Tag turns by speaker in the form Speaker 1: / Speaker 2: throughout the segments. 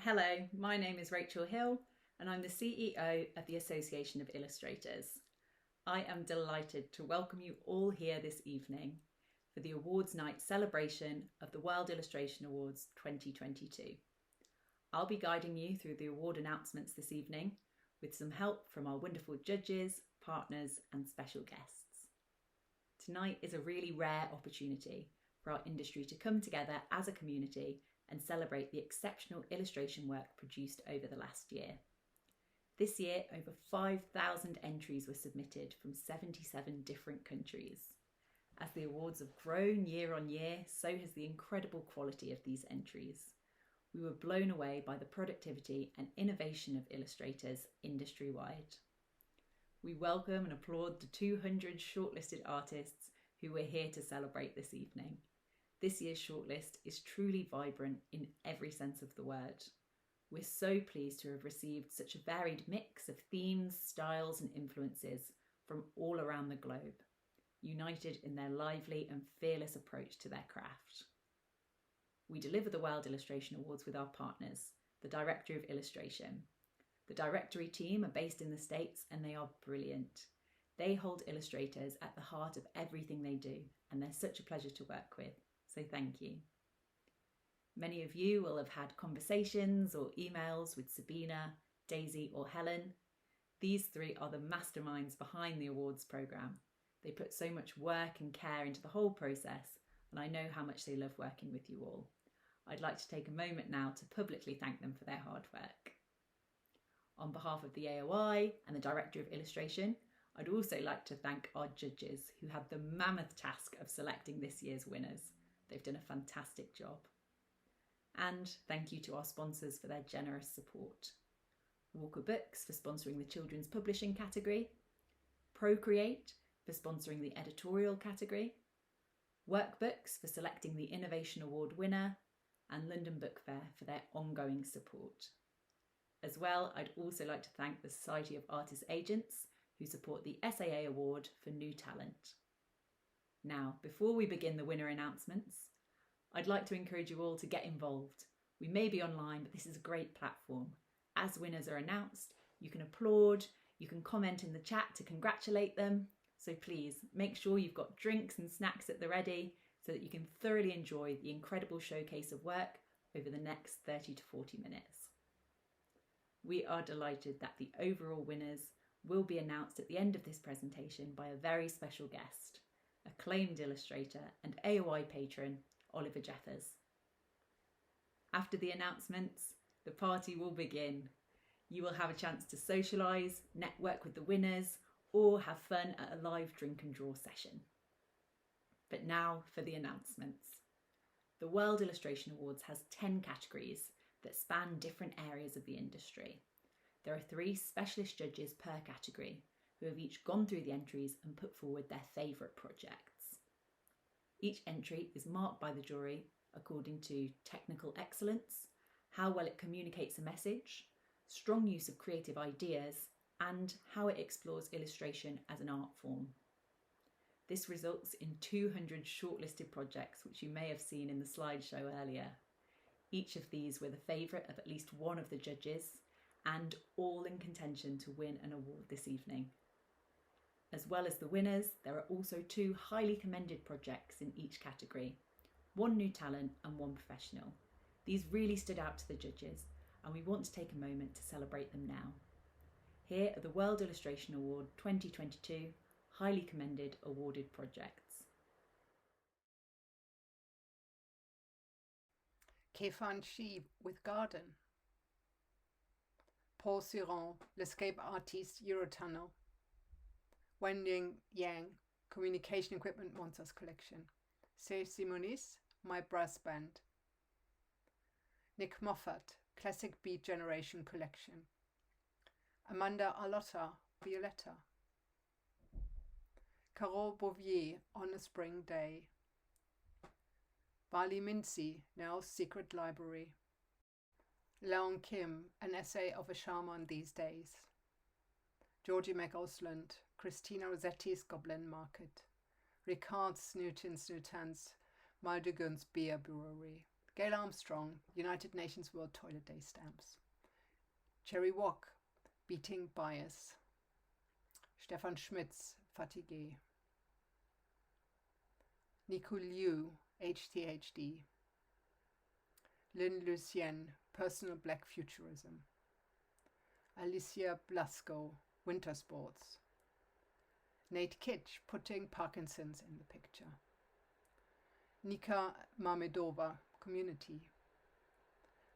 Speaker 1: Hello, my name is Rachel Hill and I'm the CEO of the Association of Illustrators. I am delighted to welcome you all here this evening for the awards night celebration of the World Illustration Awards 2022. I'll be guiding you through the award announcements this evening with some help from our wonderful judges, partners and special guests. Tonight is a really rare opportunity for our industry to come together as a community and celebrate the exceptional illustration work produced over the last year. This year, over 5,000 entries were submitted from 77 different countries. As the awards have grown year on year, so has the incredible quality of these entries. We were blown away by the productivity and innovation of illustrators industry-wide. We welcome and applaud the 200 shortlisted artists who we're here to celebrate this evening. This year's shortlist is truly vibrant in every sense of the word. We're so pleased to have received such a varied mix of themes, styles and influences from all around the globe, united in their lively and fearless approach to their craft. We deliver the World Illustration Awards with our partners, the Directory of Illustration. The Directory team are based in the States and they are brilliant. They hold illustrators at the heart of everything they do and they're such a pleasure to work with. So thank you. Many of you will have had conversations or emails with Sabina, Daisy or Helen. These three are the masterminds behind the awards programme. They put so much work and care into the whole process and I know how much they love working with you all. I'd like to take a moment now to publicly thank them for their hard work. On behalf of the AOI and the Director of Illustration, I'd also like to thank our judges who had the mammoth task of selecting this year's winners. They've done a fantastic job. And thank you to our sponsors for their generous support. Walker Books for sponsoring the children's publishing category, Procreate for sponsoring the editorial category, Workbooks for selecting the Innovation Award winner, and London Book Fair for their ongoing support. As well, I'd also like to thank the Society of Artists Agents who support the SAA Award for New Talent. Now, before we begin the winner announcements, I'd like to encourage you all to get involved. We may be online, but this is a great platform. As winners are announced, you can applaud, you can comment in the chat to congratulate them. So please make sure you've got drinks and snacks at the ready so that you can thoroughly enjoy the incredible showcase of work over the next 30 to 40 minutes. We are delighted that the overall winners will be announced at the end of this presentation by a very special guest, acclaimed illustrator and AOI patron, Oliver Jeffers. After the announcements, the party will begin. You will have a chance to socialise, network with the winners, or have fun at a live drink and draw session. But now for the announcements. The World Illustration Awards has 10 categories that span different areas of the industry. There are 3 specialist judges per category who have each gone through the entries and put forward their favourite projects. Each entry is marked by the jury according to technical excellence, how well it communicates a message, strong use of creative ideas, and how it explores illustration as an art form. This results in 200 shortlisted projects, which you may have seen in the slideshow earlier. Each of these were the favourite of at least one of the judges, and all in contention to win an award this evening. As well as the winners, there are also 2 highly commended projects in each category, 1 new talent and 1 professional. These really stood out to the judges, and we want to take a moment to celebrate them now. Here are the World Illustration Award 2022 highly commended awarded projects.
Speaker 2: Kefan Sheep with Garden. Paul Suron, L'escape Artiste Eurotunnel. Wenying Yang, Communication Equipment Monsters Collection. C. Simonis, My Brass Band. Nick Moffat, Classic Beat Generation Collection. Amanda Arlotta, Violetta. Carole Bouvier, On a Spring Day. Bali Mincy, Nell's Secret Library. Leon Kim, An Essay of a Shaman These Days. Georgie McOsland, Christina Rossetti's Goblin Market. Ricard Snootin Snootans, Maldegun's Beer Brewery. Gail Armstrong, United Nations World Toilet Day stamps. Cherry Wok, Beating Bias. Stefan Schmitz, Fatigue. Nico Liu, HTHD. Lynn Lucien, Personal Black Futurism. Alicia Blasco, Winter Sports. Nate Kitch, Putting Parkinson's in the Picture. Nika Mamedova, Community.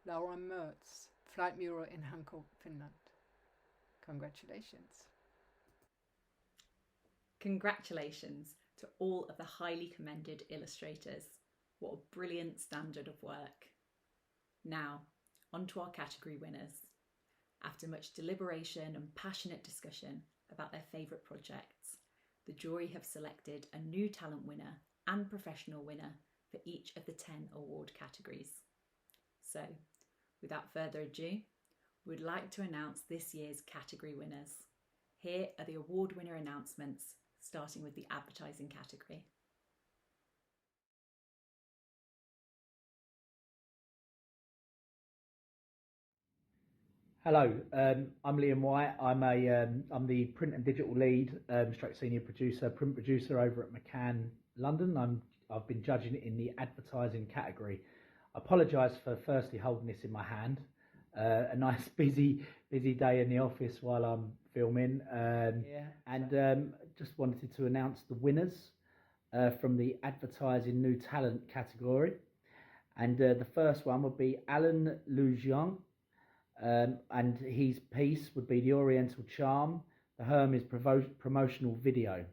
Speaker 2: Laura Mertz, Flight Mural in Hanko, Finland. Congratulations.
Speaker 1: Congratulations to all of the highly commended illustrators. What a brilliant standard of work. Now, on to our category winners. After much deliberation and passionate discussion about their favourite projects, the jury have selected a new talent winner and professional winner for each of the 10 award categories. So, without further ado, we'd like to announce this year's category winners. Here are the award winner announcements, starting with the advertising category.
Speaker 3: Hello, I'm Liam White. I'm the print and digital lead, stroke senior producer, print producer over at McCann, London. I've been judging it in the advertising category. I apologise for firstly holding this in my hand. A nice busy day in the office while I'm filming. Just wanted to announce the winners from the advertising new talent category. And the first one would be Alan Lujian. And his piece would be The Oriental Charm, the Hermes promotional video.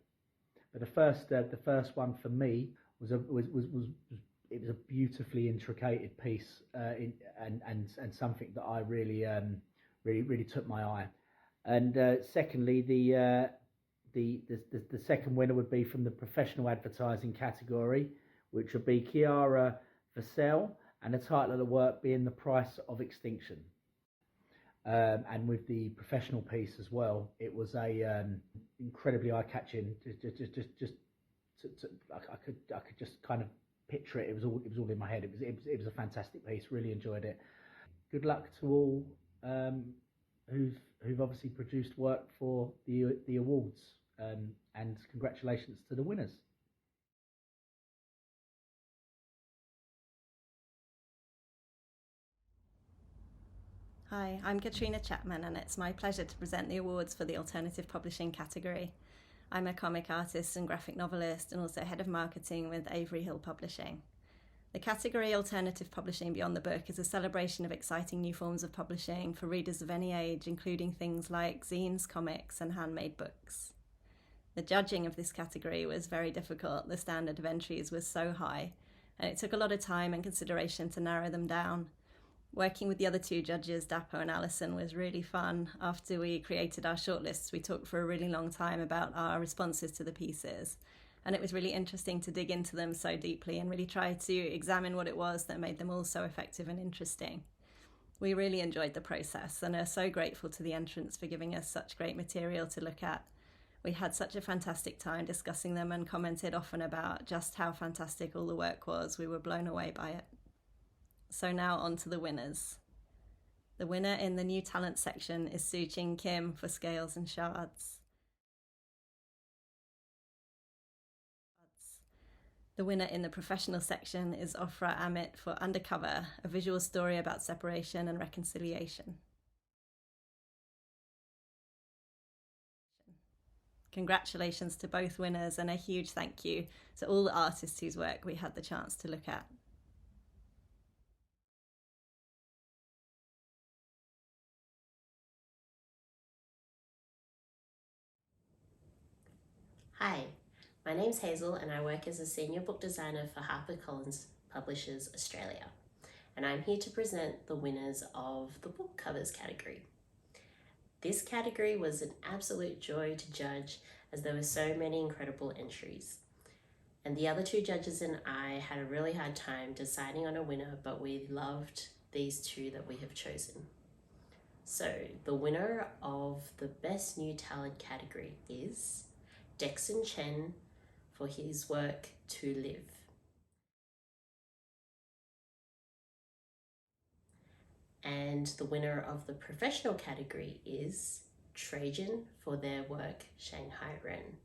Speaker 3: But the first one for me was a beautifully intricated piece, and something that I really took my eye. And secondly, the second winner would be from the professional advertising category, which would be Chiara Vassell, and the title of the work being The Price of Extinction. And with the professional piece as well, it was a incredibly eye-catching. I could just kind of picture it. It was all in my head. It was a fantastic piece. Really enjoyed it. Good luck to all who've obviously produced work for the awards, and congratulations to the winners.
Speaker 4: Hi, I'm Katrina Chapman, and it's my pleasure to present the awards for the alternative publishing category. I'm a comic artist and graphic novelist, and also head of marketing with Avery Hill Publishing. The category Alternative Publishing Beyond the Book is a celebration of exciting new forms of publishing for readers of any age, including things like zines, comics, and handmade books. The judging of this category was very difficult. The standard of entries was so high, and it took a lot of time and consideration to narrow them down. Working with the other two judges, Dapo and Alison, was really fun. After we created our shortlists, we talked for a really long time about our responses to the pieces. And it was really interesting to dig into them so deeply and really try to examine what it was that made them all so effective and interesting. We really enjoyed the process and are so grateful to the entrants for giving us such great material to look at. We had such a fantastic time discussing them and commented often about just how fantastic all the work was. We were blown away by it. So now on to the winners. The winner in the new talent section is Soo-Ching Kim for Scales and Shards. The winner in the professional section is Ofra Amit for Undercover, a visual story about separation and reconciliation. Congratulations to both winners, and a huge thank you to all the artists whose work we had the chance to look at.
Speaker 5: Hi, my name's Hazel and I work as a senior book designer for HarperCollins Publishers Australia, and I'm here to present the winners of the book covers category. This category was an absolute joy to judge as there were so many incredible entries. And the other two judges and I had a really hard time deciding on a winner, but we loved these two that we have chosen. So the winner of the Best New Talent category is Dexon Chen for his work To Live. And the winner of the professional category is Trajan for their work Shanghai Ren.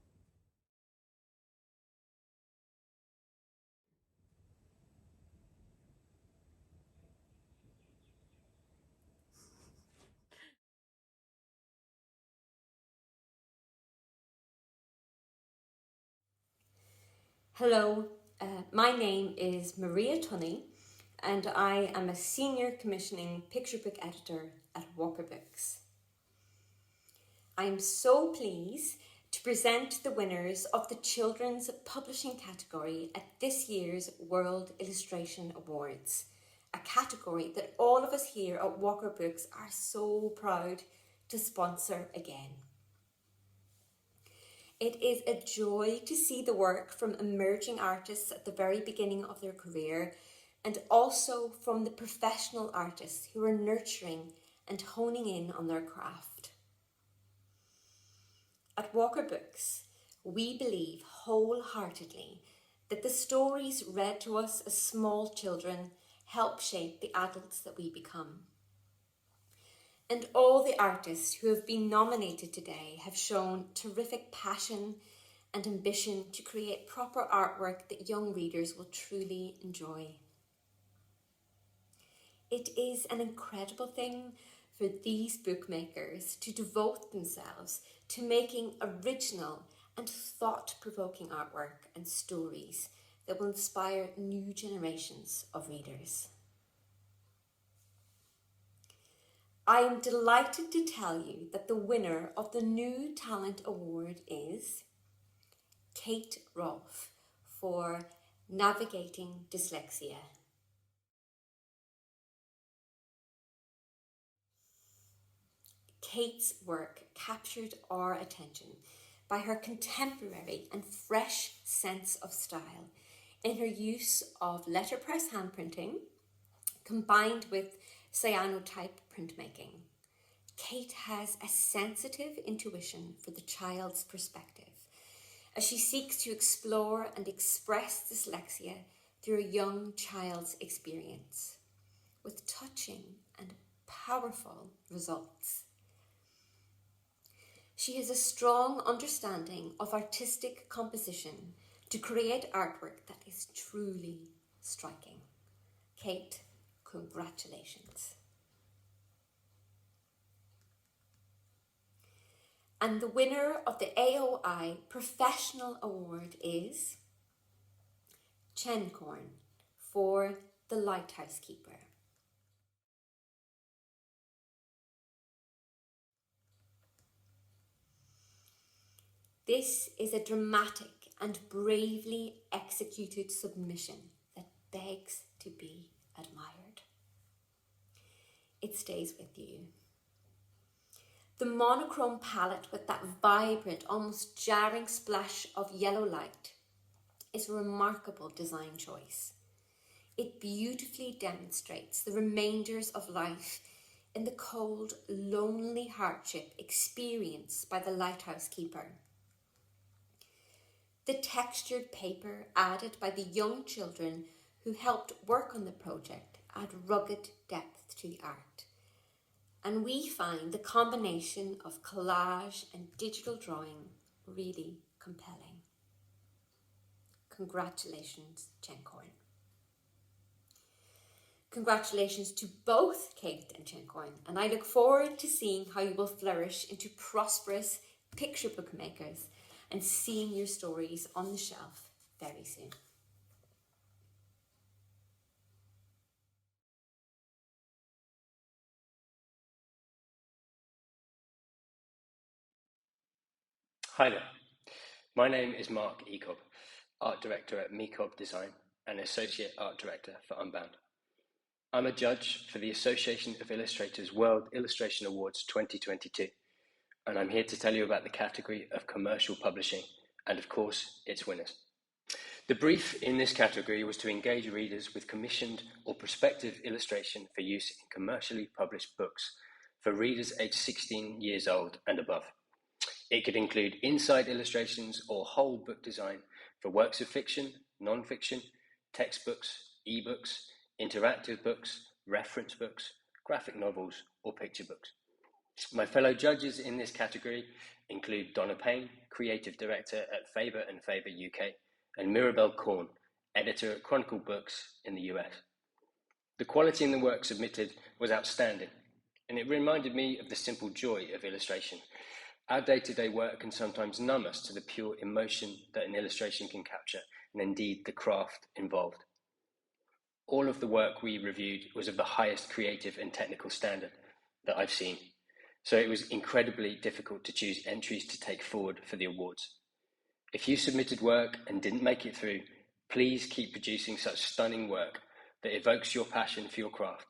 Speaker 6: Hello, my name is Maria Tunney and I am a Senior Commissioning Picture Book Editor at Walker Books. I am so pleased to present the winners of the Children's Publishing category at this year's World Illustration Awards, a category that all of us here at Walker Books are so proud to sponsor again. It is a joy to see the work from emerging artists at the very beginning of their career and also from the professional artists who are nurturing and honing in on their craft. At Walker Books, we believe wholeheartedly that the stories read to us as small children help shape the adults that we become. And all the artists who have been nominated today have shown terrific passion and ambition to create proper artwork that young readers will truly enjoy. It is an incredible thing for these bookmakers to devote themselves to making original and thought-provoking artwork and stories that will inspire new generations of readers. I am delighted to tell you that the winner of the New Talent Award is Kate Rolfe for Navigating Dyslexia. Kate's work captured our attention by her contemporary and fresh sense of style in her use of letterpress handprinting combined with cyanotype printmaking. Kate has a sensitive intuition for the child's perspective as she seeks to explore and express dyslexia through a young child's experience with touching and powerful results. She has a strong understanding of artistic composition to create artwork that is truly striking. Kate, congratulations. And the winner of the AOI Professional Award is Chencorn for The Lighthouse Keeper. This is a dramatic and bravely executed submission that begs to be admired. It stays with you. The monochrome palette with that vibrant, almost jarring splash of yellow light is a remarkable design choice. It beautifully demonstrates the remainders of life in the cold, lonely hardship experienced by the lighthouse keeper. The textured paper added by the young children who helped work on the project add rugged depth to the art. And we find the combination of collage and digital drawing really compelling. Congratulations, Chencorn. Congratulations to both Kate and Chencorn, and I look forward to seeing how you will flourish into prosperous picture bookmakers and seeing your stories on the shelf very soon.
Speaker 7: Hi there, my name is Mark Ecob, Art Director at Mecob Design and Associate Art Director for Unbound. I'm a judge for the Association of Illustrators World Illustration Awards 2022, and I'm here to tell you about the category of commercial publishing and, of course, its winners. The brief in this category was to engage readers with commissioned or prospective illustration for use in commercially published books for readers aged 16 years old and above. It could include inside illustrations or whole book design for works of fiction, non-fiction, textbooks, ebooks, interactive books, reference books, graphic novels, or picture books. My fellow judges in this category include Donna Payne, Creative Director at Faber and Faber UK, and Mirabelle Korn, Editor at Chronicle Books in the US. The quality in the work submitted was outstanding, and it reminded me of the simple joy of illustration. Our day-to-day work can sometimes numb us to the pure emotion that an illustration can capture, and indeed the craft involved. All of the work we reviewed was of the highest creative and technical standard that I've seen, so it was incredibly difficult to choose entries to take forward for the awards. If you submitted work and didn't make it through, please keep producing such stunning work that evokes your passion for your craft.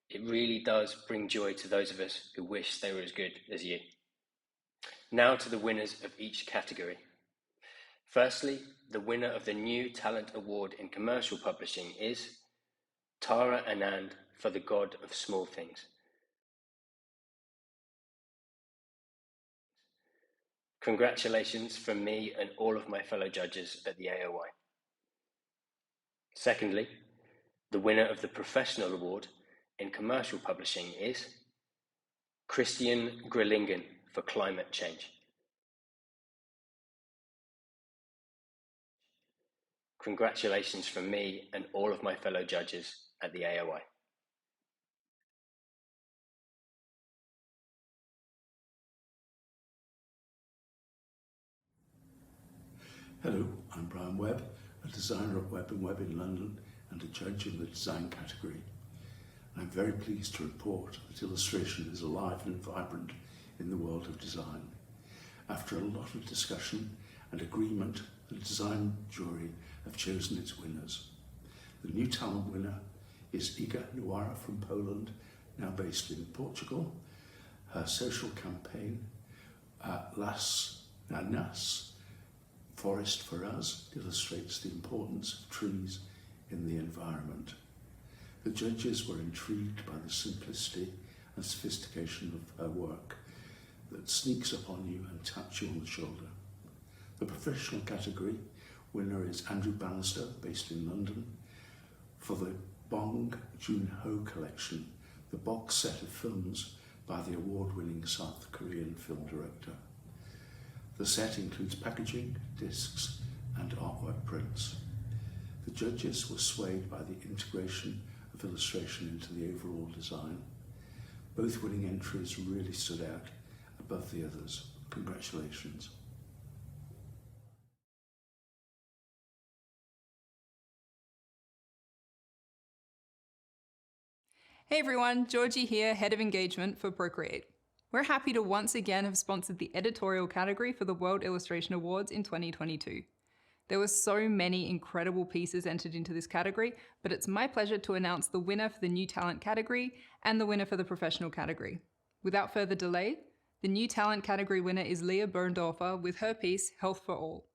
Speaker 7: It really does bring joy to those of us who wish they were as good as you. Now to the winners of each category. Firstly, the winner of the New Talent Award in Commercial Publishing is Tara Anand for The God of Small Things. Congratulations from me and all of my fellow judges at the AOI. Secondly, the winner of the Professional Award in Commercial Publishing is Christian Grillingen for Climate Change. Congratulations from me and all of my fellow judges at the AOI.
Speaker 8: Hello, I'm Brian Webb, a designer at Webb & Webb in London and a judge in the design category. I'm very pleased to report that illustration is alive and vibrant in the world of design. After a lot of discussion and agreement, the design jury have chosen its winners. The New Talent winner is Iga Nuara from Poland, now based in Portugal. Her social campaign, Las Nanas, Forest for Us, illustrates the importance of trees in the environment. The judges were intrigued by the simplicity and sophistication of her work that sneaks up on you and taps you on the shoulder. The professional category winner is Andrew Bannister, based in London, for the Bong Joon-ho collection, the box set of films by the award-winning South Korean film director. The set includes packaging, discs, and artwork prints. The judges were swayed by the integration of illustration into the overall design. Both winning entries really stood out above the others. Congratulations.
Speaker 9: Hey everyone, Georgie here, Head of Engagement for Procreate. We're happy to once again have sponsored the editorial category for the World Illustration Awards in 2022. There were so many incredible pieces entered into this category, but it's my pleasure to announce the winner for the New Talent category and the winner for the Professional category. Without further delay, the New Talent category winner is Leah Berndorfer with her piece, Health for All.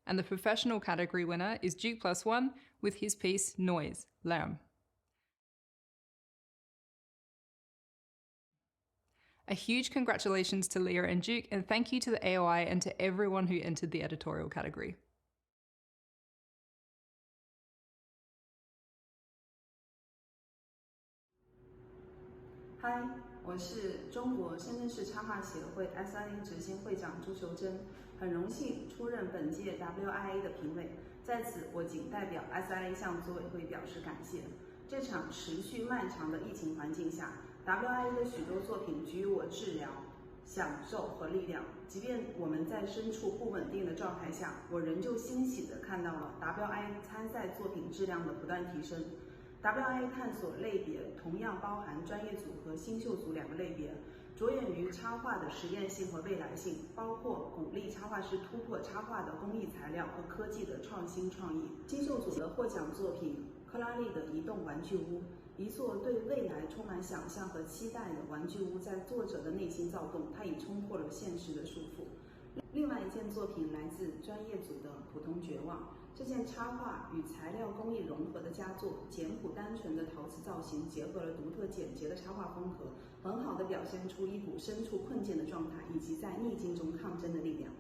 Speaker 9: And the Professional category winner is Duke Plus One with his piece, Noise, Lärm. A huge congratulations to Leah and Duke, and thank you to the AOI and to everyone who entered the editorial category.
Speaker 10: Hi， 我是中国深圳市插画协会 SIA 执行会长朱秀珍，很荣幸出任本届 WIA 的评委。在此，我仅代表 SIA 向组委会表示感谢。这场持续漫长的疫情环境下，WIA 的许多作品给予我治疗、享受和力量。即便我们在身处不稳定的状态下，我仍旧欣喜地看到了 WIA 参赛作品质量的不断提升。WIA 探索类别同样包含专业组和新秀组两个类别，着眼于插画的实验性和未来性，包括鼓励插画师突破插画的工艺材料和科技的创新创意。新秀组的获奖作品克拉利的移动玩具屋，一座对未来充满想象和期待的玩具屋，在作者的内心躁动，它已冲破了现实的束缚。另外一件作品来自专业组的普通绝望，这件插画与材料工艺融合的佳作，简朴单纯的陶瓷造型结合了独特简洁的插画风格，很好地表现出一股身处困境的状态，以及在逆境中抗争的力量。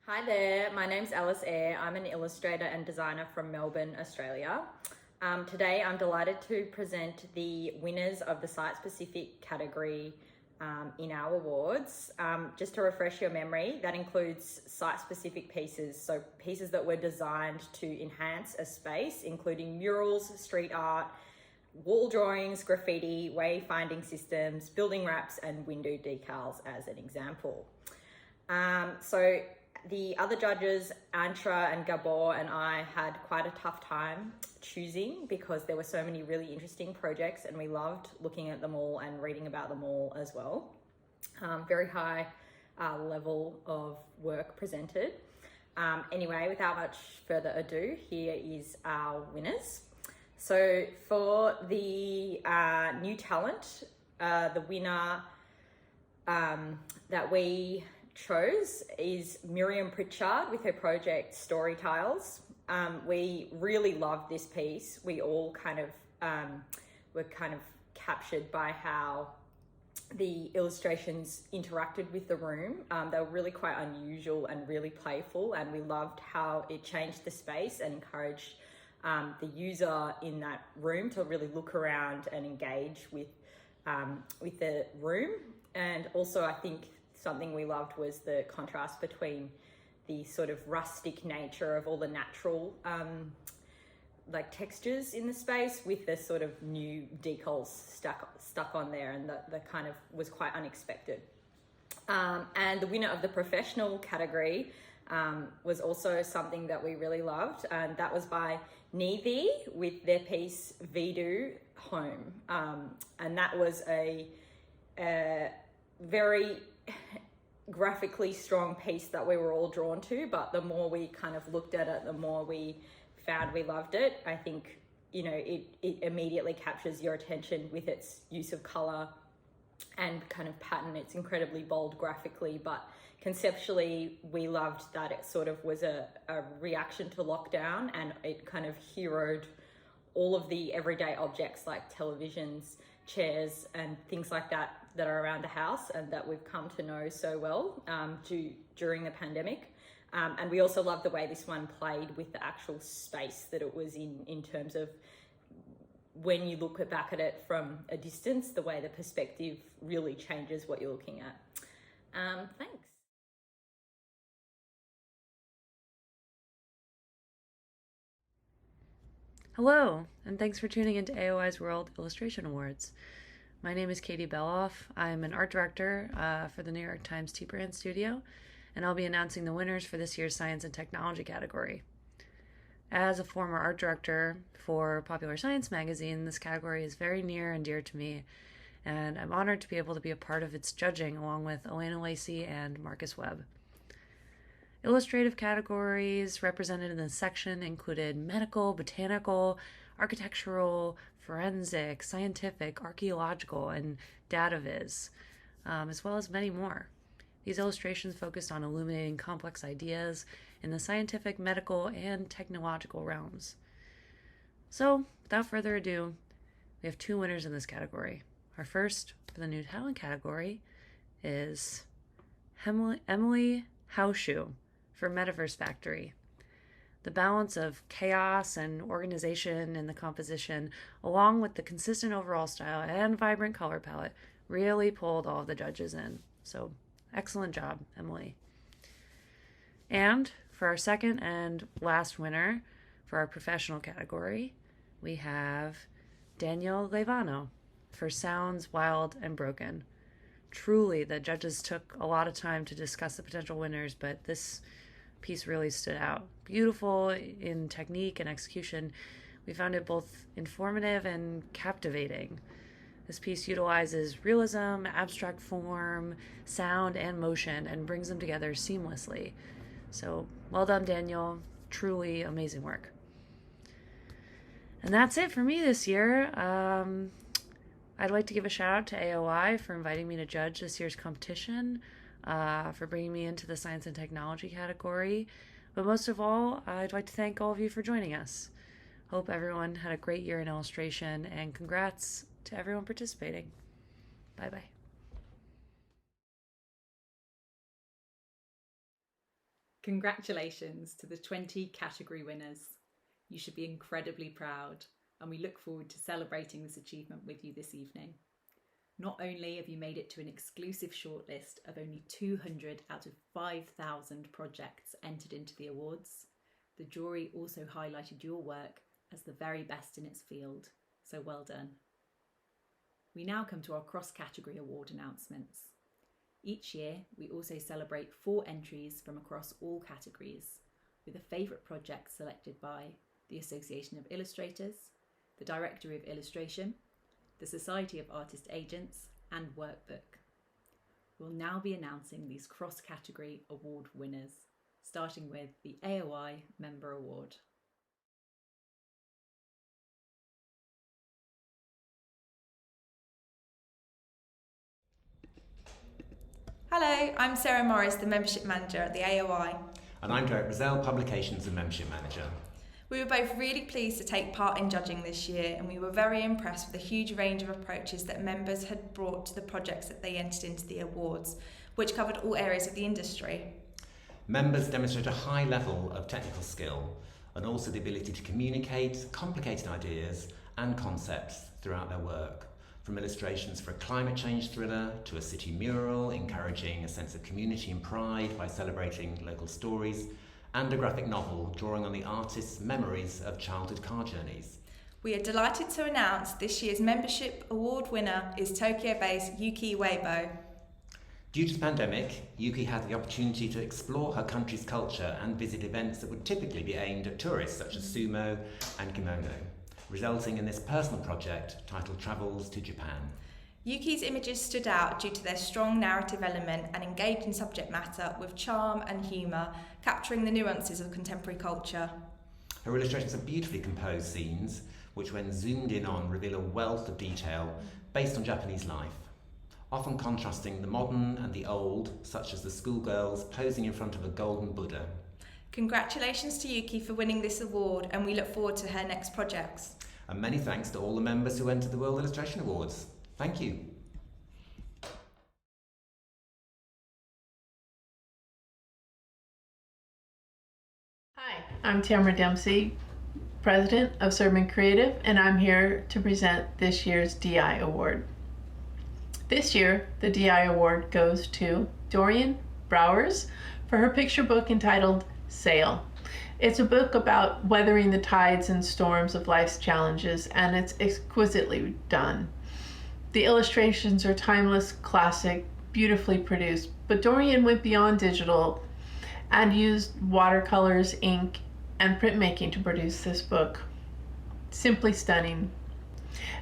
Speaker 11: Hi there, my name's Alice Eyre. I'm an illustrator and designer from Melbourne, Australia. Today I'm delighted to present the winners of the site-specific category in our awards. Just to refresh your memory, that includes site-specific pieces, so pieces that were designed to enhance a space, including murals, street art, wall drawings, graffiti, wayfinding systems, building wraps, and window decals as an example. So the other judges, Antra and Gabor and I, had quite a tough time choosing because there were so many really interesting projects and we loved looking at them all and reading about them all as well. Very high level of work presented. Anyway, without much further ado, here is our winners. So for the new talent, the winner that we chose is Miriam Pritchard with her project Story Tiles. We really loved this piece. We all were kind of captured by how the illustrations interacted with the room. They were really quite unusual and really playful, and we loved how it changed the space and encouraged the user in that room to really look around and engage with the room. And also I think something we loved was the contrast between the sort of rustic nature of all the natural like textures in the space with the sort of new decals stuck on there, and the kind of was quite unexpected. And the winner of the professional category was also something that we really loved, and that was by Nevi with their piece Vidu Home. And that was a very graphically strong piece that we were all drawn to, but the more we kind of looked at it, the more we found we loved it. I think, you know, it immediately captures your attention with its use of color and kind of pattern. It's incredibly bold graphically, but conceptually we loved that it sort of was a reaction to lockdown, and it kind of heroed all of the everyday objects like televisions, chairs and things like that are around the house and that we've come to know so well during the pandemic. And we also love the way this one played with the actual space that it was in terms of when you look back at it from a distance, the way the perspective really changes what you're looking at. Thanks.
Speaker 12: Hello, and thanks for tuning into AOI's World Illustration Awards. My name is Katie Beloff. I'm an art director for the New York Times T Brand Studio, and I'll be announcing the winners for this year's Science and Technology category. As a former art director for Popular Science magazine, this category is very near and dear to me, and I'm honored to be able to be a part of its judging along with Elena Lacey and Marcus Webb. Illustrative categories represented in this section included medical, botanical, architectural, forensic, scientific, archaeological, and data viz, as well as many more. These illustrations focused on illuminating complex ideas in the scientific, medical, and technological realms. So, without further ado, we have two winners in this category. Our first, for the new talent category, is Emily Haushu for Metaverse Factory. The balance of chaos and organization in the composition, along with the consistent overall style and vibrant color palette, really pulled all of the judges in. So, excellent job, Emily. And for our second and last winner for our professional category, we have Daniel Levano for Sounds Wild and Broken. Truly, the judges took a lot of time to discuss the potential winners, but this piece really stood out. Beautiful in technique and execution. We found it both informative and captivating. This piece utilizes realism, abstract form, sound, and motion, and brings them together seamlessly. So, well done, Daniel. Truly amazing work. And that's it for me this year. I'd like to give a shout out to AOI for inviting me to judge this year's competition, for bringing me into the Science and Technology category. But most of all, I'd like to thank all of you for joining us. Hope everyone had a great year in illustration, and congrats to everyone participating. Bye-bye.
Speaker 1: Congratulations to the 20 category winners. You should be incredibly proud, and we look forward to celebrating this achievement with you this evening. Not only have you made it to an exclusive shortlist of only 200 out of 5,000 projects entered into the awards, the jury also highlighted your work as the very best in its field, so well done. We now come to our cross-category award announcements. Each year, we also celebrate 4 entries from across all categories, with a favourite project selected by the Association of Illustrators, the Directory of Illustration, the Society of Artist Agents, and Workbook. We'll now be announcing these cross-category award winners, starting with the AOI Member Award.
Speaker 13: Hello, I'm Sarah Morris, the Membership Manager at the AOI.
Speaker 14: And I'm Derek Brazell, Publications and Membership Manager.
Speaker 13: We were both really pleased to take part in judging this year, and we were very impressed with the huge range of approaches that members had brought to the projects that they entered into the awards, which covered all areas of the industry.
Speaker 14: Members demonstrate a high level of technical skill and also the ability to communicate complicated ideas and concepts throughout their work. From illustrations for a climate change thriller to a city mural encouraging a sense of community and pride by celebrating local stories, and a graphic novel drawing on the artist's memories of childhood car journeys.
Speaker 13: We are delighted to announce this year's membership award winner is Tokyo-based Yuki Weibo.
Speaker 14: Due to the pandemic, Yuki had the opportunity to explore her country's culture and visit events that would typically be aimed at tourists such as sumo and kimono, resulting in this personal project titled Travels to Japan.
Speaker 13: Yuki's images stood out due to their strong narrative element and engaging subject matter with charm and humour, capturing the nuances of contemporary culture.
Speaker 14: Her illustrations are beautifully composed scenes, which when zoomed in on reveal a wealth of detail based on Japanese life, often contrasting the modern and the old, such as the schoolgirls posing in front of a golden Buddha.
Speaker 13: Congratulations to Yuki for winning this award, and we look forward to her next projects.
Speaker 14: And many thanks to all the members who entered the World Illustration Awards. Thank you.
Speaker 15: Hi, I'm Tamara Dempsey, President of Serban Creative, and I'm here to present this year's DI Award. This year, the DI Award goes to Dorian Browers for her picture book entitled Sail. It's a book about weathering the tides and storms of life's challenges, and it's exquisitely done. The illustrations are timeless, classic, beautifully produced, but Dorian went beyond digital and used watercolors, ink, and printmaking to produce this book. Simply stunning.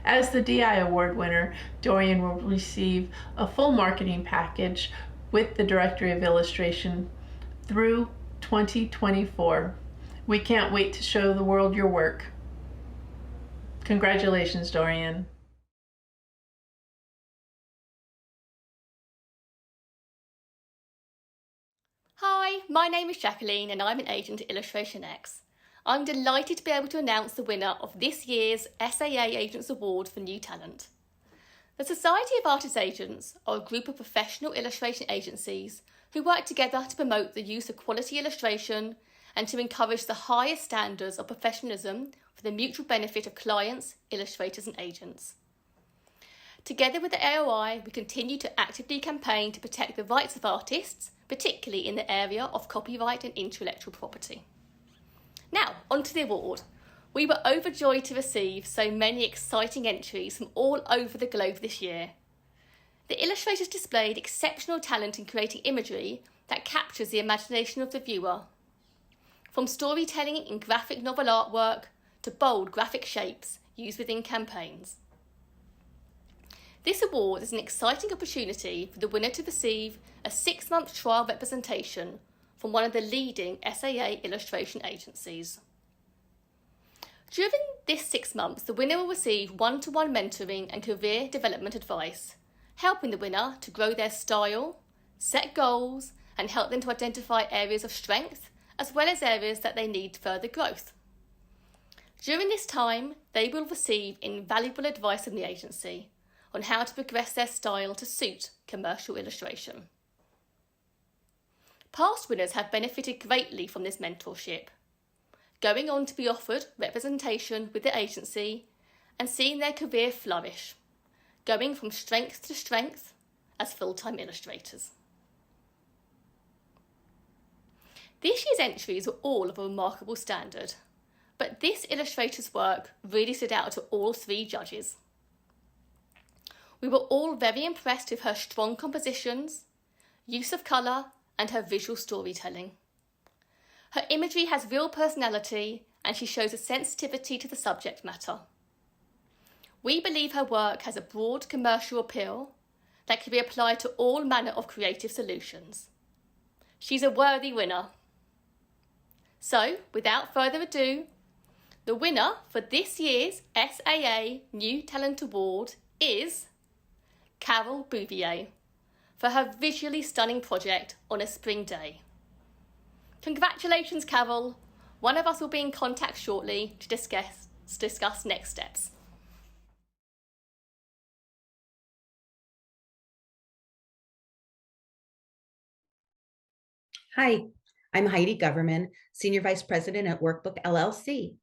Speaker 15: As the DI Award winner, Dorian will receive a full marketing package with the Directory of Illustration through 2024. We can't wait to show the world your work. Congratulations, Dorian.
Speaker 16: Hi, my name is Jacqueline and I'm an agent at Illustration X. I'm delighted to be able to announce the winner of this year's SAA Agents Award for New Talent. The Society of Artist Agents are a group of professional illustration agencies who work together to promote the use of quality illustration and to encourage the highest standards of professionalism for the mutual benefit of clients, illustrators and agents. Together with the AOI, we continue to actively campaign to protect the rights of artists, particularly in the area of copyright and intellectual property. Now, on to the award. We were overjoyed to receive so many exciting entries from all over the globe this year. The illustrators displayed exceptional talent in creating imagery that captures the imagination of the viewer. From storytelling in graphic novel artwork to bold graphic shapes used within campaigns. This award is an exciting opportunity for the winner to receive a 6-month trial representation from one of the leading SAA illustration agencies. During this 6 months, the winner will receive one-to-one mentoring and career development advice, helping the winner to grow their style, set goals, and help them to identify areas of strength, as well as areas that they need further growth. During this time, they will receive invaluable advice from the agency on how to progress their style to suit commercial illustration. Past winners have benefited greatly from this mentorship, going on to be offered representation with the agency and seeing their career flourish, going from strength to strength as full-time illustrators. This year's entries were all of a remarkable standard, but this illustrator's work really stood out to all three judges. We were all very impressed with her strong compositions, use of colour, and her visual storytelling. Her imagery has real personality and she shows a sensitivity to the subject matter. We believe her work has a broad commercial appeal that can be applied to all manner of creative solutions. She's a worthy winner. So, without further ado, the winner for this year's SAA New Talent Award is Carol Bouvier for her visually stunning project On a Spring Day. Congratulations, Carol. One of us will be in contact shortly to discuss next steps.
Speaker 17: Hi, I'm Heidi Governman, Senior Vice President at Workbook LLC.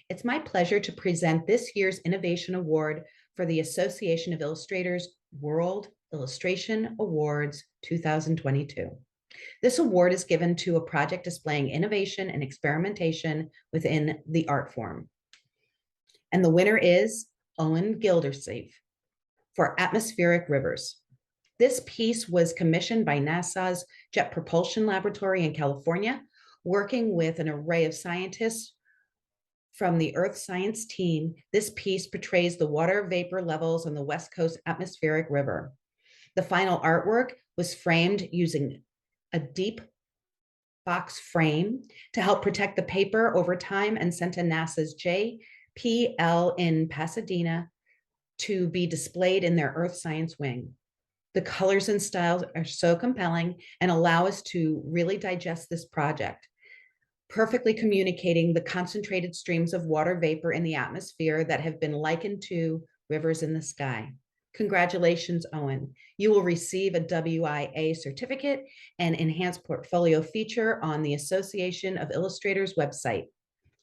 Speaker 17: It's my pleasure to present this year's Innovation Award for the Association of Illustrators World Illustration Awards 2022. This award is given to a project displaying innovation and experimentation within the art form. And the winner is Owen Gildersleeve for Atmospheric Rivers. This piece was commissioned by NASA's Jet Propulsion Laboratory in California, working with an array of scientists from the Earth Science team. This piece portrays the water vapor levels on the West Coast Atmospheric River. The final artwork was framed using a deep box frame to help protect the paper over time and sent to NASA's JPL in Pasadena to be displayed in their Earth Science wing. The colors and styles are so compelling and allow us to really digest this project, perfectly communicating the concentrated streams of water vapor in the atmosphere that have been likened to rivers in the sky. Congratulations, Owen. You will receive a WIA certificate and enhanced portfolio feature on the Association of Illustrators website.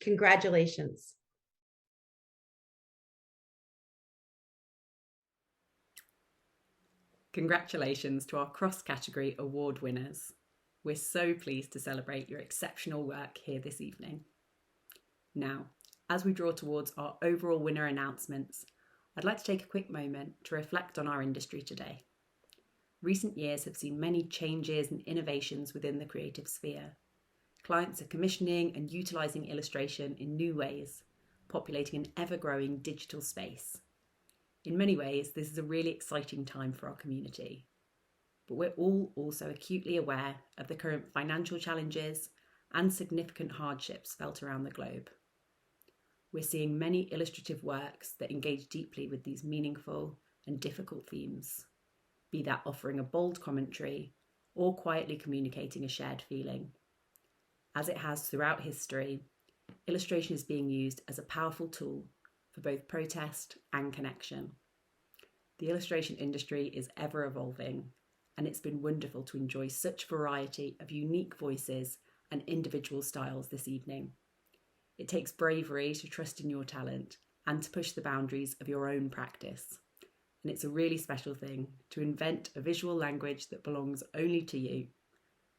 Speaker 17: Congratulations.
Speaker 1: Congratulations to our cross-category award winners. We're so pleased to celebrate your exceptional work here this evening. Now, as we draw towards our overall winner announcements, I'd like to take a quick moment to reflect on our industry today. Recent years have seen many changes and innovations within the creative sphere. Clients are commissioning and utilising illustration in new ways, populating an ever-growing digital space. In many ways, this is a really exciting time for our community. But we're all also acutely aware of the current financial challenges and significant hardships felt around the globe. We're seeing many illustrative works that engage deeply with these meaningful and difficult themes, be that offering a bold commentary or quietly communicating a shared feeling. As it has throughout history, illustration is being used as a powerful tool for both protest and connection. The illustration industry is ever evolving, and it's been wonderful to enjoy such variety of unique voices and individual styles this evening. It takes bravery to trust in your talent and to push the boundaries of your own practice. And it's a really special thing to invent a visual language that belongs only to you,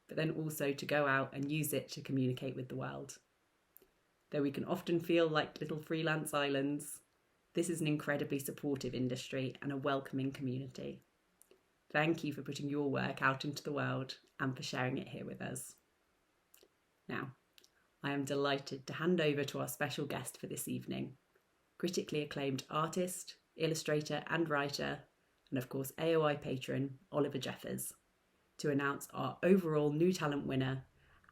Speaker 1: but then also to go out and use it to communicate with the world. Though we can often feel like little freelance islands, this is an incredibly supportive industry and a welcoming community. Thank you for putting your work out into the world and for sharing it here with us. Now, I am delighted to hand over to our special guest for this evening, critically acclaimed artist, illustrator and writer, and of course AOI patron Oliver Jeffers, to announce our overall New Talent winner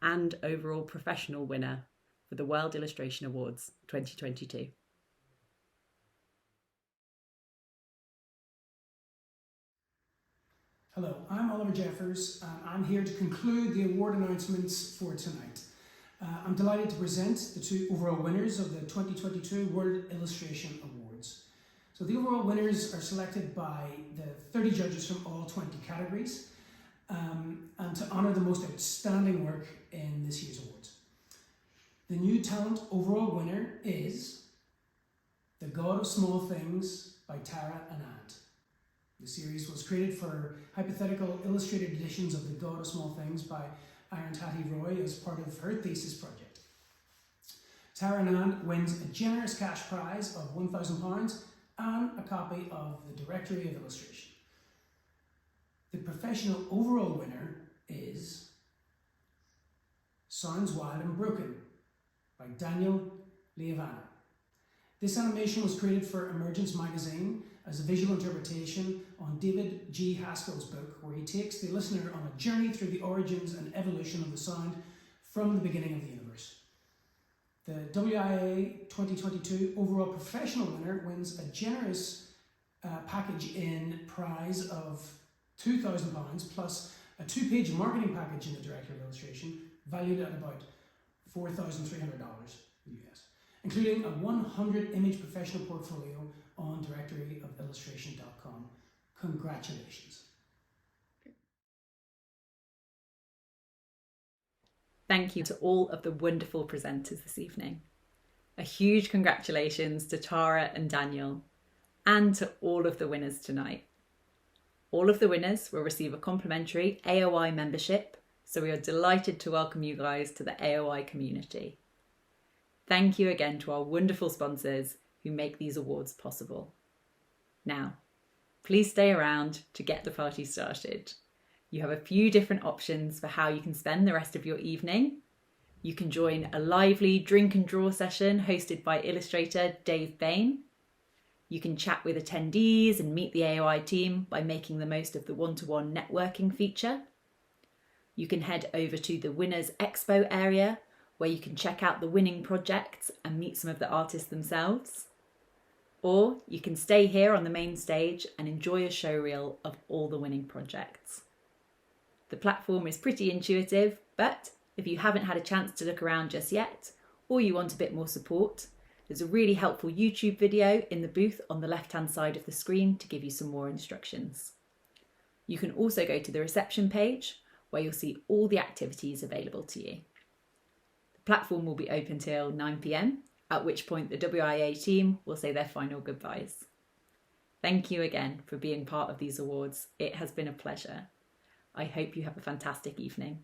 Speaker 1: and overall professional winner for the World Illustration Awards 2022.
Speaker 18: Hello, I'm Oliver Jeffers. I'm here to conclude the award announcements for tonight. I'm delighted to present the two overall winners of the 2022 World Illustration Awards. So the overall winners are selected by the 30 judges from all 20 categories, and to honour the most outstanding work in this year's awards. The New Talent overall winner is The God of Small Things by Tara Anand. The series was created for hypothetical illustrated editions of The God of Small Things by Arundhati Roy as part of her thesis project. Tara Anand wins a generous cash prize of £1,000 and a copy of the Directory of Illustration. The professional overall winner is Sounds Wild and Broken by Daniel Liavana. This animation was created for Emergence magazine as a visual interpretation on David G. Haskell's book, where he takes the listener on a journey through the origins and evolution of the sound from the beginning of the universe. The WIA2022 overall professional winner wins a generous package in prize of £2,000 plus a 2-page marketing package in the Directory of Illustration valued at about $4,300 US, including a 100-image professional portfolio on directoryofillustration.com. Congratulations.
Speaker 1: Thank you to all of the wonderful presenters this evening. A huge congratulations to Tara and Daniel, and to all of the winners tonight. All of the winners will receive a complimentary AOI membership, so we are delighted to welcome you guys to the AOI community. Thank you again to our wonderful sponsors who make these awards possible. Now, please stay around to get the party started. You have a few different options for how you can spend the rest of your evening. You can join a lively drink and draw session hosted by illustrator Dave Bain. You can chat with attendees and meet the AOI team by making the most of the one-to-one networking feature. You can head over to the Winners Expo area, where you can check out the winning projects and meet some of the artists themselves. Or you can stay here on the main stage and enjoy a showreel of all the winning projects. The platform is pretty intuitive, but if you haven't had a chance to look around just yet, or you want a bit more support, there's a really helpful YouTube video in the booth on the left-hand side of the screen to give you some more instructions. You can also go to the reception page, where you'll see all the activities available to you. The platform will be open till 9 PM, at which point the WIA team will say their final goodbyes. Thank you again for being part of these awards. It has been a pleasure. I hope you have a fantastic evening.